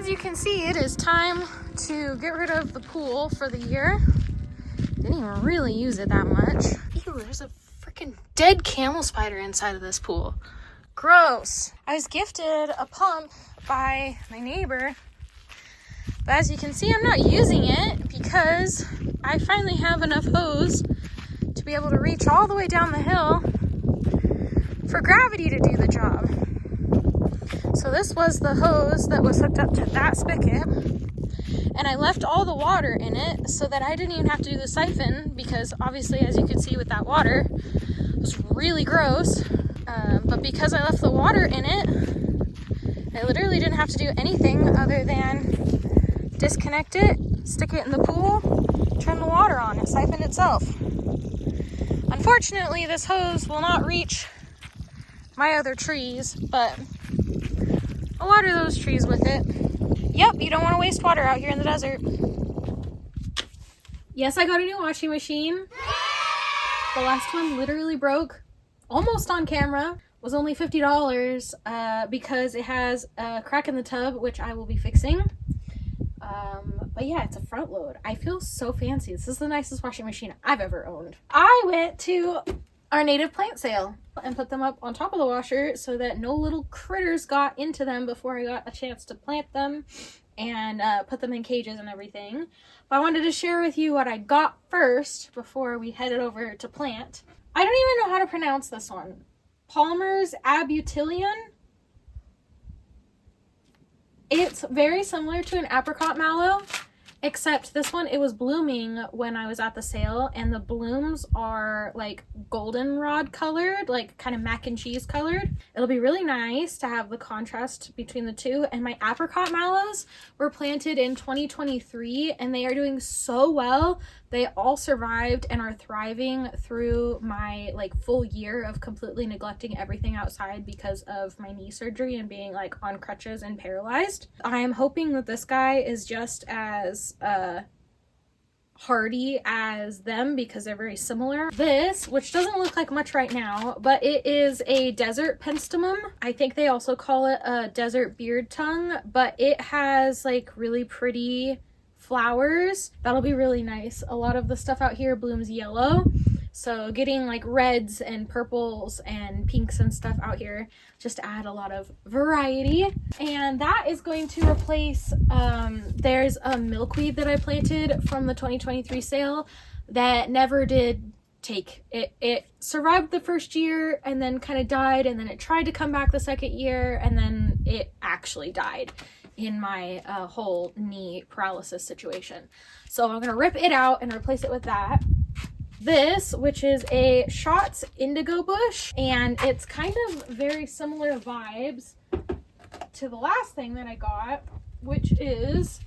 as you can see, it is time to get rid of the pool for the year. Didn't even really use it that much. Ew, there's a freaking dead camel spider inside of this pool. Gross. I was gifted a pump by my neighbor, but as you can see, I'm not using it because I finally have enough hose to be able to reach all the way down the hill for gravity to do the job. So this was the hose that was hooked up to that spigot, and I left all the water in it so that I didn't even have to do the siphon, because obviously, as you can see with that water, it was really gross. But because I left the water in it, I literally didn't have to do anything other than disconnect it, stick it in the pool, turn the water on, it siphoned itself. Unfortunately, this hose will not reach my other trees, but I'll water those trees with it. Yep, you don't want to waste water out here in the desert. Yes, I got a new washing machine. The last one literally broke almost on camera. Was only $50 because it has a crack in the tub, which I will be fixing. But yeah, it's a front load. I feel so fancy. This is the nicest washing machine I've ever owned. I went to our native plant sale and put them up on top of the washer so that no little critters got into them before I got a chance to plant them and put them in cages and everything. But I wanted to share with you what I got first before we headed over to plant. I don't even know how to pronounce this one. Palmer's Abutillion. It's very similar to an apricot mallow, except this one, it was blooming when I was at the sale, and the blooms are like goldenrod colored, like kind of mac and cheese colored. It'll be really nice to have the contrast between the two. And my apricot mallows were planted in 2023 and they are doing so well. They all survived and are thriving through my like full year of completely neglecting everything outside because of my knee surgery and being like on crutches and paralyzed. I'm hoping that this guy is just as hardy as them because they're very similar. This, which doesn't look like much right now, but it is a desert penstemum. I think they also call it a desert beard tongue, but it has like really pretty flowers. That'll be really nice. A lot of the stuff out here blooms yellow, so getting like reds and purples and pinks and stuff out here just to add a lot of variety. And that is going to replace there's a milkweed that I planted from the 2023 sale that never did take. It survived the first year and then kind of died, and then it tried to come back the second year, and then it actually died in my whole knee paralysis situation. So I'm gonna rip it out and replace it with that. This, which is a Shots indigo bush, and it's kind of very similar vibes to the last thing that I got, which is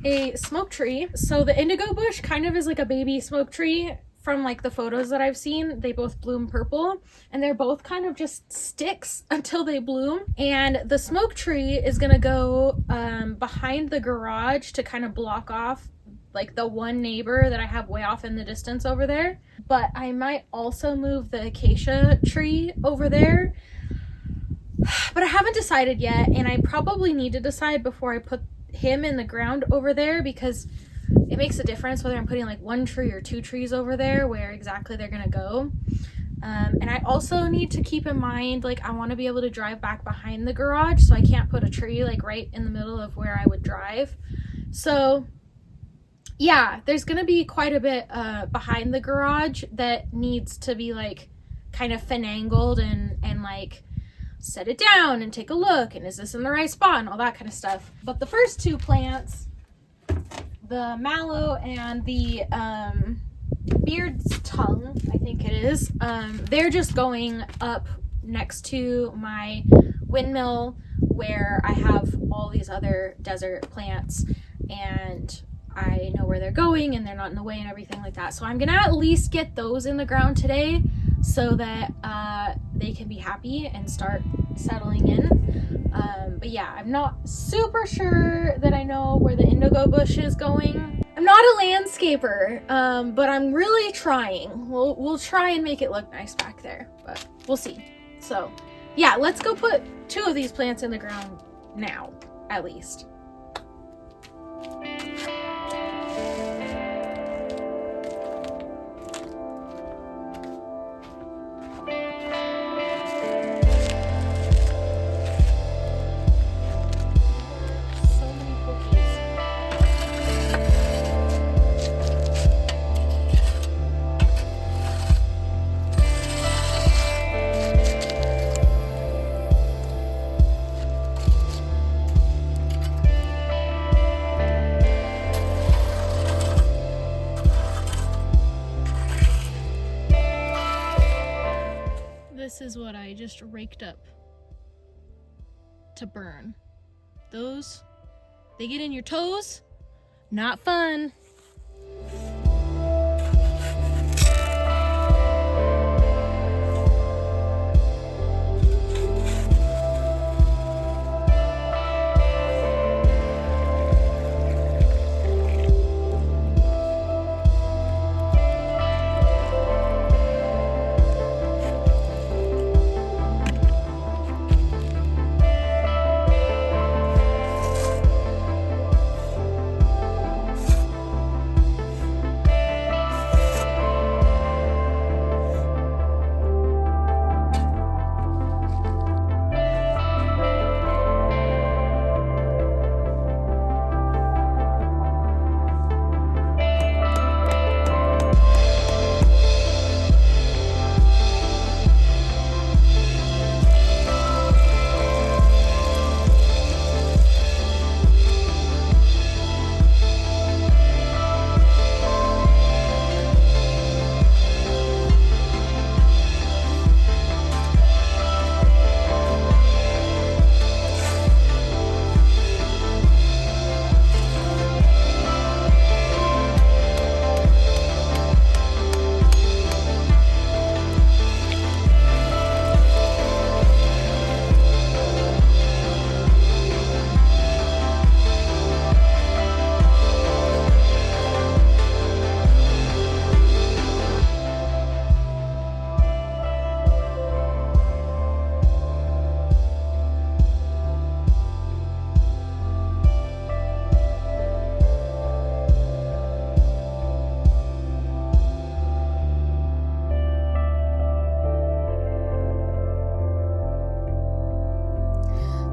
a smoke tree. So the indigo bush kind of is like a baby smoke tree. From like the photos that I've seen, they both bloom purple, and they're both kind of just sticks until they bloom. And the smoke tree is gonna go behind the garage to kind of block off like the one neighbor that I have way off in the distance over there. But I might also move the acacia tree over there, but I haven't decided yet, and I probably need to decide before I put him in the ground over there, because it makes a difference whether I'm putting like one tree or two trees over there, where exactly they're gonna go. And I also need to keep in mind, like, I want to be able to drive back behind the garage, so I can't put a tree like right in the middle of where I would drive. So yeah, there's gonna be quite a bit behind the garage that needs to be like kind of finangled and like set it down and take a look, and is this in the right spot and all that kind of stuff. But the first two plants, the mallow and the beard's tongue, I think it is, they're just going up next to my windmill where I have all these other desert plants, and I know where they're going and they're not in the way and everything like that. So I'm gonna at least get those in the ground today so that they can be happy and start settling in. But yeah, I'm not super sure that I know where the indigo bush is going. I'm not a landscaper, but I'm really trying. We'll try and make it look nice back there, but we'll see. So yeah, let's go put two of these plants in the ground now, at least. is what I just raked up to burn. Those, they get in your toes, not fun.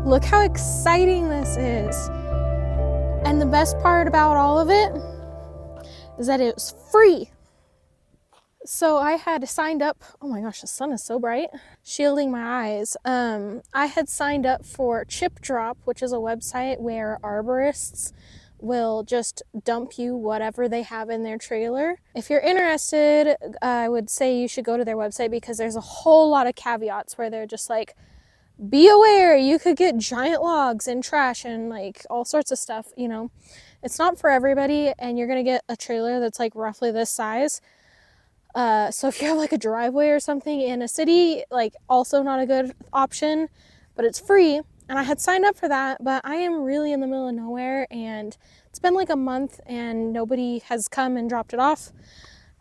Look how exciting this is. And the best part about all of it is that it was free. So I had signed up, oh my gosh, the sun is so bright, shielding my eyes. I had signed up for Chip Drop, which is a website where arborists will just dump you whatever they have in their trailer. If you're interested, I would say you should go to their website because there's a whole lot of caveats where they're just like, be aware, you could get giant logs and trash and like all sorts of stuff, you know. It's not for everybody, and you're gonna get a trailer that's like roughly this size. So if you have like a driveway or something in a city, like also not a good option, but it's free. And I had signed up for that, but I am really in the middle of nowhere and it's been like a month and nobody has come and dropped it off.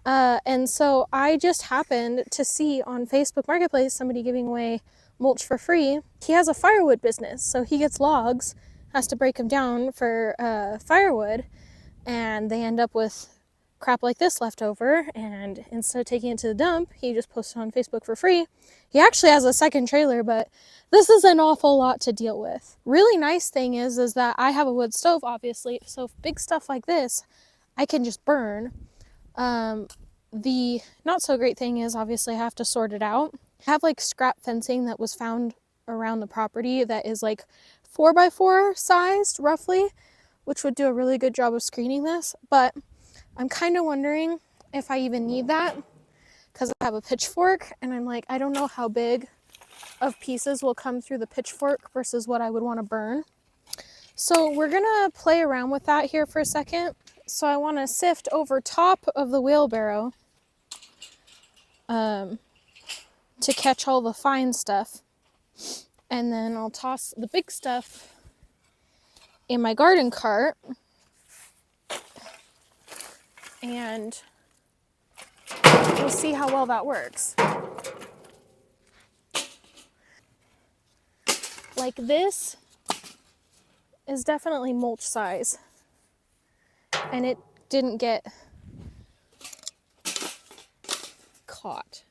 And so I just happened to see on Facebook Marketplace somebody giving away mulch for free. He has a firewood business, so he gets logs, has to break them down for firewood, and they end up with crap like this left over, and instead of taking it to the dump, he just posted on Facebook for free. He actually has a second trailer, but this is an awful lot to deal with. Really nice thing is that I have a wood stove, obviously, so big stuff like this I can just burn. The not so great thing is obviously I have to sort it out. I have like scrap fencing that was found around the property that is like 4x4 sized roughly, which would do a really good job of screening this, but I'm kind of wondering if I even need that because I have a pitchfork and I'm like, I don't know how big of pieces will come through the pitchfork versus what I would want to burn. So we're gonna play around with that here for a second. So I want to sift over top of the wheelbarrow to catch all the fine stuff, and then I'll toss the big stuff in my garden cart, and we'll see how well that works. Like this is definitely mulch size, and it didn't get caught.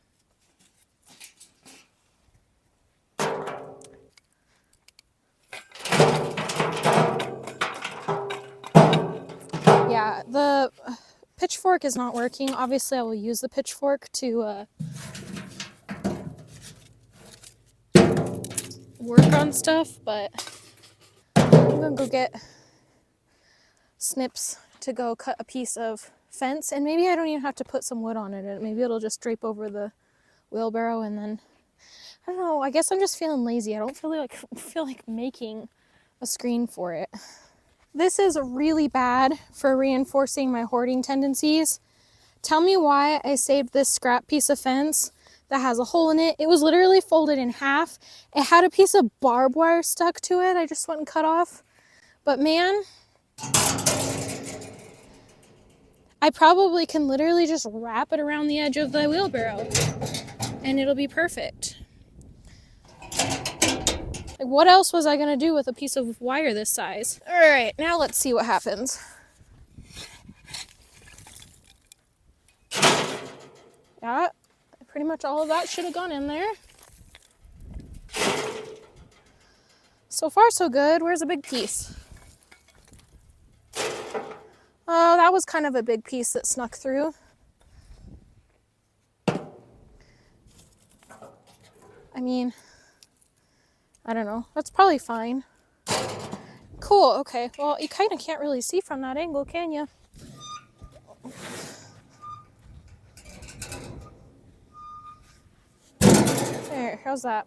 Yeah, the pitchfork is not working. Obviously, I will use the pitchfork to work on stuff, but I'm gonna go get snips to go cut a piece of fence, and maybe I don't even have to put some wood on it. Maybe it'll just drape over the wheelbarrow, and then I don't know, I guess I'm just feeling lazy. I don't feel like making a screen for it. This is really bad for reinforcing my hoarding tendencies. Tell me why I saved this scrap piece of fence that has a hole in it. It was literally folded in half. It had a piece of barbed wire stuck to it. I just went and cut off. But man, I probably can literally just wrap it around the edge of the wheelbarrow and it'll be perfect. Like, what else was I gonna do with a piece of wire this size? All right, now let's see what happens. Yeah, pretty much all of that should have gone in there. So far, so good. Where's a big piece? Oh, that was kind of a big piece that snuck through. I mean, I don't know. That's probably fine. Cool, okay. Well, you kind of can't really see from that angle, can you? There, how's that?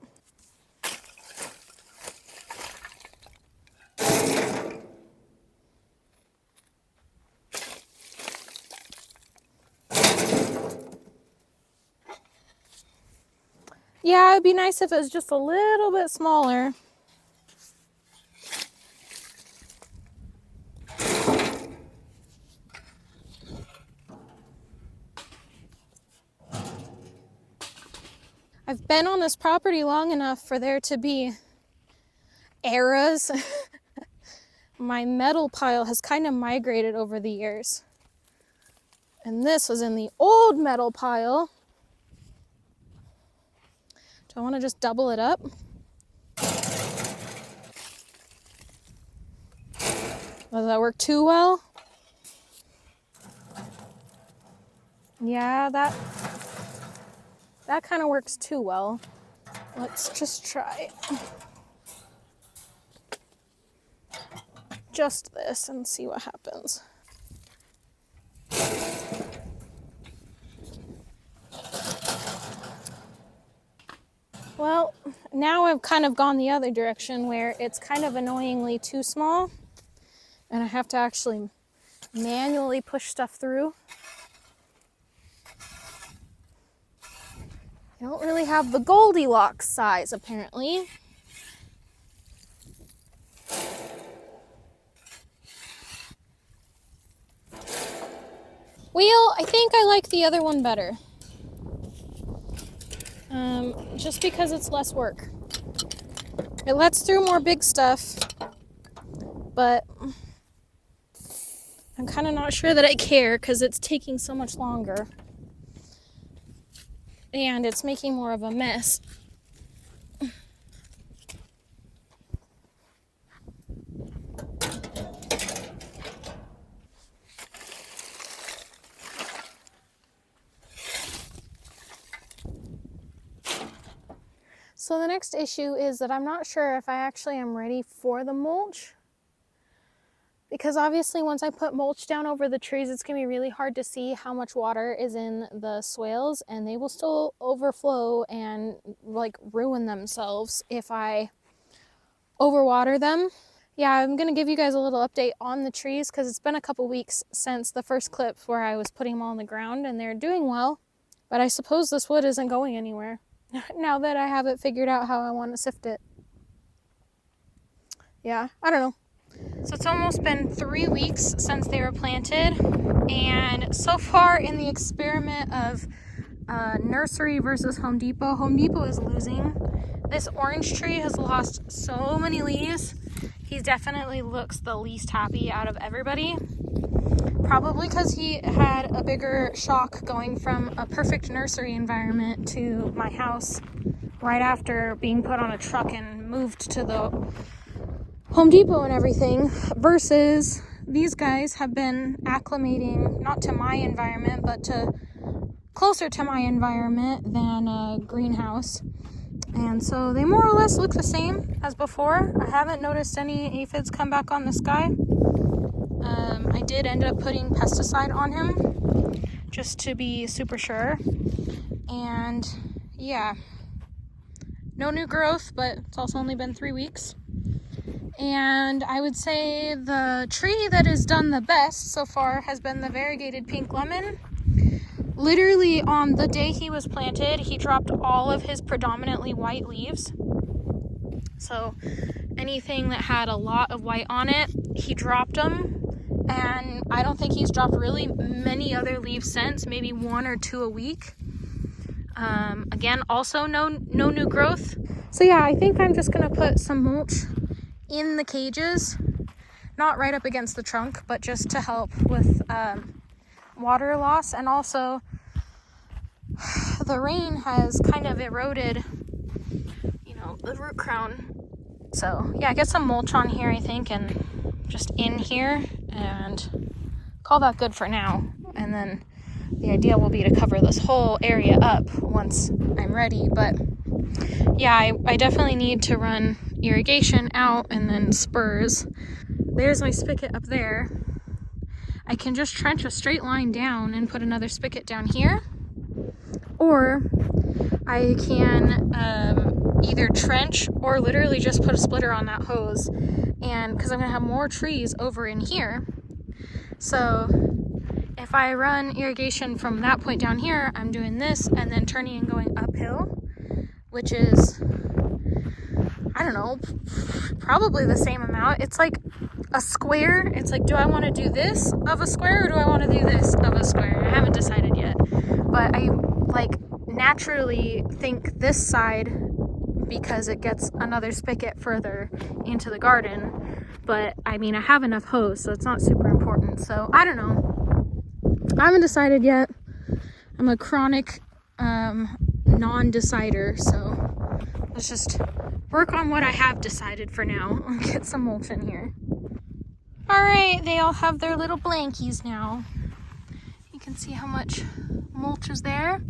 Yeah, it'd be nice if it was just a little bit smaller. I've been on this property long enough for there to be eras. My metal pile has kind of migrated over the years. And this was in the old metal pile. Do I want to just double it up? Does that work too well? Yeah, that kind of works too well. Let's just try just this and see what happens. Well, now I've kind of gone the other direction where it's kind of annoyingly too small and I have to actually manually push stuff through. I don't really have the Goldilocks size, apparently. Well, I think I like the other one better. Just because it's less work. It lets through more big stuff, but I'm kind of not sure that I care because it's taking so much longer. And it's making more of a mess. So the next issue is that I'm not sure if I actually am ready for the mulch. Because obviously once I put mulch down over the trees, it's going to be really hard to see how much water is in the swales, and they will still overflow and like ruin themselves if I overwater them. Yeah, I'm going to give you guys a little update on the trees because it's been a couple weeks since the first clip where I was putting them all on the ground, and they're doing well. But I suppose this wood isn't going anywhere now that I have it figured out how I want to sift it. Yeah, I don't know. So it's almost been 3 weeks since they were planted, and so far in the experiment of nursery versus Home Depot is losing. This orange tree has lost so many leaves. He definitely looks the least happy out of everybody. Probably because he had a bigger shock going from a perfect nursery environment to my house right after being put on a truck and moved to the Home Depot and everything, versus these guys have been acclimating not to my environment but to closer to my environment than a greenhouse, and so they more or less look the same as before. I haven't noticed any aphids come back on this guy. I did end up putting pesticide on him just to be super sure, and yeah, No new growth, but it's also only been 3 weeks. And I would say the tree that has done the best so far has been the variegated pink lemon. Literally on the day he was planted, he dropped all of his predominantly white leaves. So anything that had a lot of white on it, he dropped them. And I don't think he's dropped really many other leaves since, maybe 1 or 2 a week. Again, also no new growth. So yeah, I think I'm just gonna put some mulch in the cages, not right up against the trunk, but just to help with water loss. And also the rain has kind of eroded, you know, the root crown. So yeah, get some mulch on here, I think, and just in here, and call that good for now. And then the idea will be to cover this whole area up once I'm ready. But yeah, I definitely need to run irrigation out and then spurs. There's my spigot up there. I can just trench a straight line down and put another spigot down here, or I can either trench or literally just put a splitter on that hose, and because I'm gonna have more trees over in here. So if I run irrigation from that point down here, I'm doing this and then turning and going uphill, which is, I don't know, probably the same amount. It's like a square. It's like, do I want to do this of a square or do I want to do this of a square? I haven't decided yet, but I like naturally think this side because it gets another spigot further into the garden. But I mean, I have enough hose, so it's not super important. So I don't know. I haven't decided yet. I'm a chronic non-decider, so let's just work on what I have decided for now and get some mulch in here. All right, they all have their little blankies now. You can see how much mulch is there,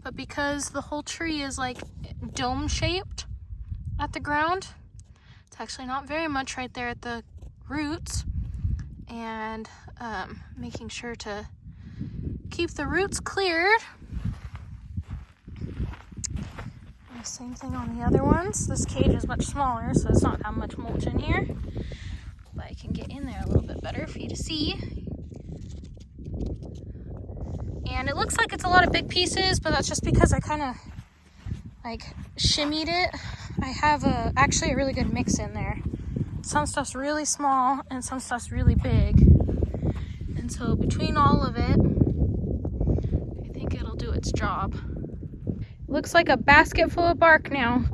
but because the whole tree is like dome shaped at the ground, it's actually not very much right there at the roots. And making sure to keep the roots cleared. And the same thing on the other ones. This cage is much smaller, so it's not that much mulch in here. But I can get in there a little bit better for you to see. And it looks like it's a lot of big pieces, but that's just because I kind of like shimmied it. I have actually a really good mix in there. Some stuff's really small and some stuff's really big. And so between all of it, I think it'll do its job. Looks like a basket full of bark now.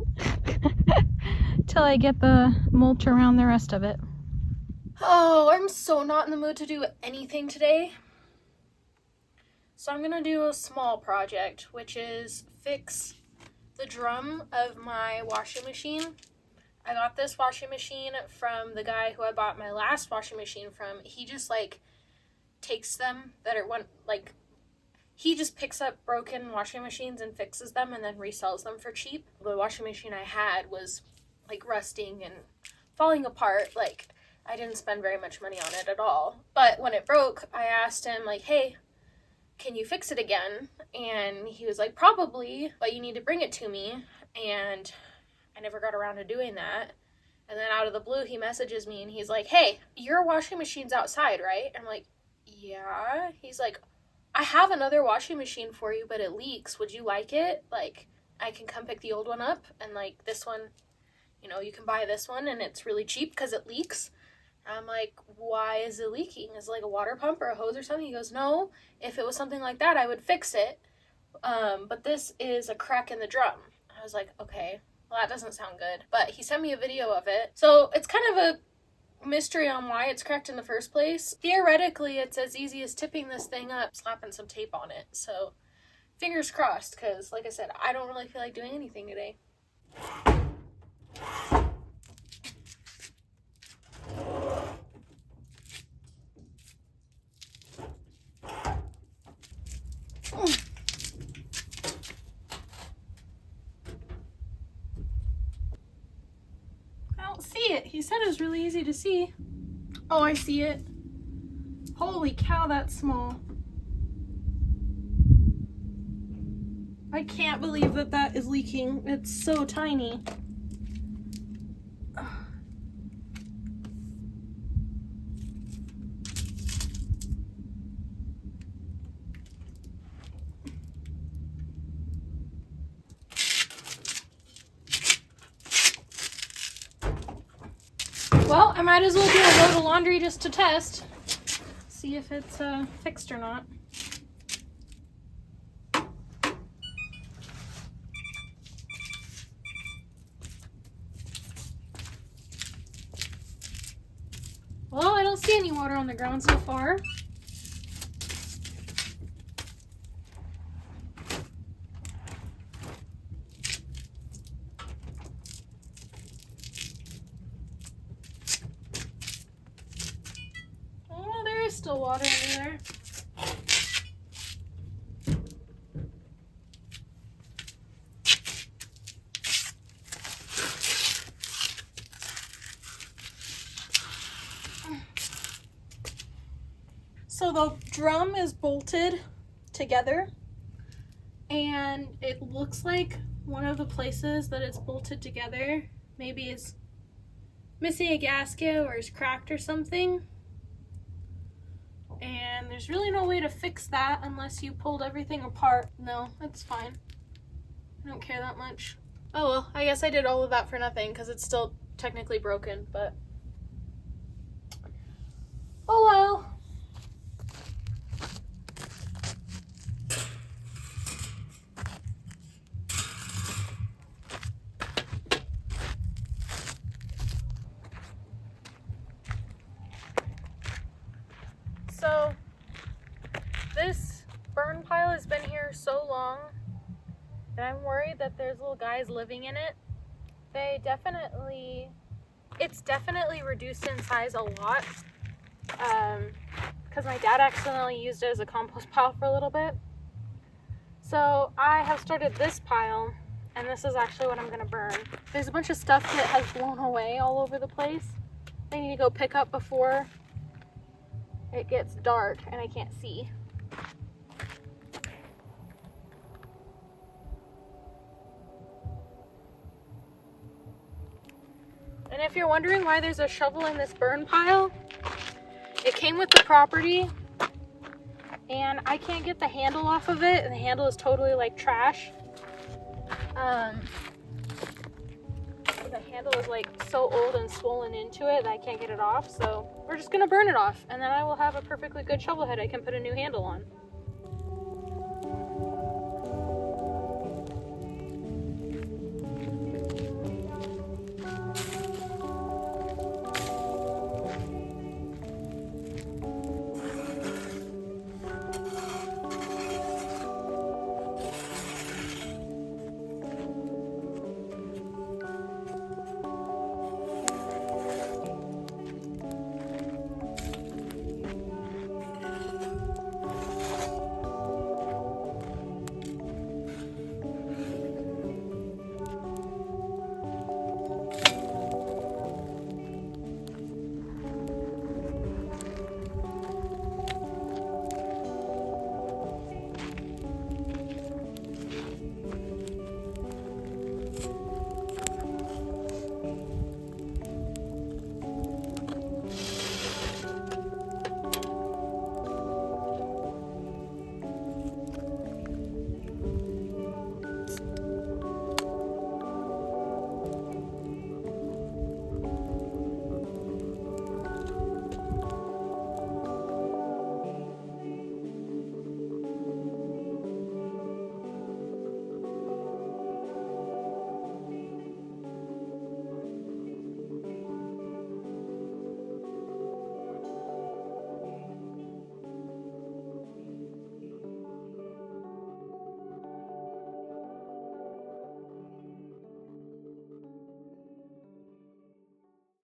Till I get the mulch around the rest of it. Oh, I'm so not in the mood to do anything today. So I'm gonna do a small project, which is fix the drum of my washing machine. I got this washing machine from the guy who I bought my last washing machine from. He just like takes them that are he just picks up broken washing machines and fixes them and then resells them for cheap. The washing machine I had was like rusting and falling apart. Like, I didn't spend very much money on it at all. But when it broke, I asked him like, hey, can you fix it again? And he was like, probably, but you need to bring it to me. And I never got around to doing that. And then out of the blue, he messages me and he's like, hey, your washing machine's outside, right? I'm like, yeah. He's like, I have another washing machine for you, but it leaks. Would you like it? Like, I can come pick the old one up, and like this one, you know, you can buy this one and it's really cheap because it leaks. I'm like, why is it leaking? Is it like a water pump or a hose or something? He goes, no, if it was something like that, I would fix it. But this is a crack in the drum. I was like, okay, well, that doesn't sound good. But he sent me a video of it. So it's kind of a mystery on why it's cracked in the first place. Theoretically, it's as easy as tipping this thing up, slapping some tape on it. So fingers crossed, because like I said, I don't really feel like doing anything today. I don't see it. He said it was really easy to see. Oh, I see it. Holy cow, that's small. I can't believe that that is leaking. It's so tiny. Well, I might as well do a load of laundry just to test. See if it's fixed or not. Well, I don't see any water on the ground so far. Oh, there is still water in there. So the drum is bolted together, and it looks like one of the places that it's bolted together maybe is missing a gasket or is cracked or something. And there's really no way to fix that unless you pulled everything apart. No, it's fine. I don't care that much. Oh well, I guess I did all of that for nothing because it's still technically broken, but oh well. So this burn pile has been here so long that I'm worried that there's little guys living in it. It's definitely reduced in size a lot because my dad accidentally used it as a compost pile for a little bit. So I have started this pile, and this is actually what I'm going to burn. There's a bunch of stuff that has blown away all over the place. I need to go pick up before it gets dark and I can't see. And if you're wondering why there's a shovel in this burn pile, it came with the property and I can't get the handle off of it, and the handle is totally like trash. The handle is like so old and swollen into it that I can't get it off, so we're just gonna burn it off, and then I will have a perfectly good shovel head I can put a new handle on.